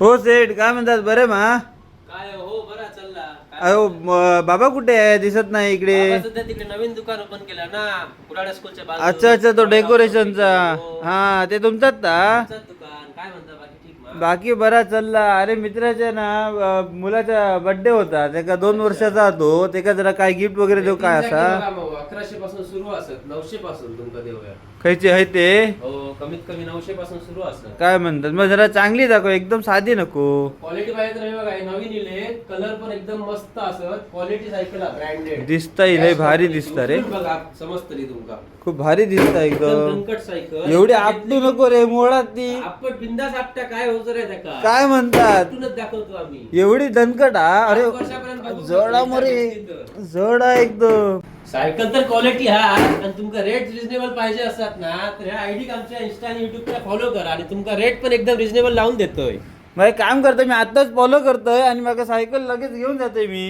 हो सेठ, काय म्हणतात? बरे मा? काय हो बरा चालला अहो बाबा कुठे आहे? दिसत नाही इकडे. सध्या तिकडे नवीन दुकान ओपन केला ना कुडाळ स्कूलच्या बाजूला. अच्छा अच्छा, तो डेकोरेशनचा. हा, ते तुमचाच ना? दुकान. काय म्हणता बाकी ठीक मा? बाकी बरा चालला. अरे मित्राच्या ना मुलाचा बर्थडे होता, त्याका 2 वर्षाचा तो. त्याका जरा काय गिफ्ट वगैरे देऊ काय असा? 1100 पासून सुरू असत, 900 पासून तुमका देऊया. खायचे आहे ते? हो, कमीत कमी 900 पासून सुरू असत. काय म्हणतात? मग जरा चांगली दाखव, एकदम साधी नको. क्वालिटी पाहिजे तर हे बघा, हे नवीन इले, कलर पण एकदम मस्त असत. क्वालिटी सायकल ब्रँडेड दिसताय, लय भारी दिसता रे. बघा समजतली तुमका. खूप भारी दिसता एकदम. दणकट सायकल. एवढी आपटू नको रे, मोळात ती. आपण बिंदास आपटा काय होत रे त्याका. काय म्हणतात? आपटूनच दाखवतो आम्ही. एवढी दणकट हा? अरे 5 वर्षापर्यंत बघू जड शकतो, मरे, इथं जड आहे एकदम. सायकल तर क्वालिटी हा आणि तुमका रेट रिजनेबल पाहिजे असतात ना, तर ह्या आयडी आमच्या इंस्टा आणि युट्यूबला फॉलो करा आणि तुमका रेट पण एकदम रिजनेबल लावून देतोय. मग एक काम करतोय, मी आताच फॉलो करतोय आणि मग सायकल लगेच घेऊन जातोय मी.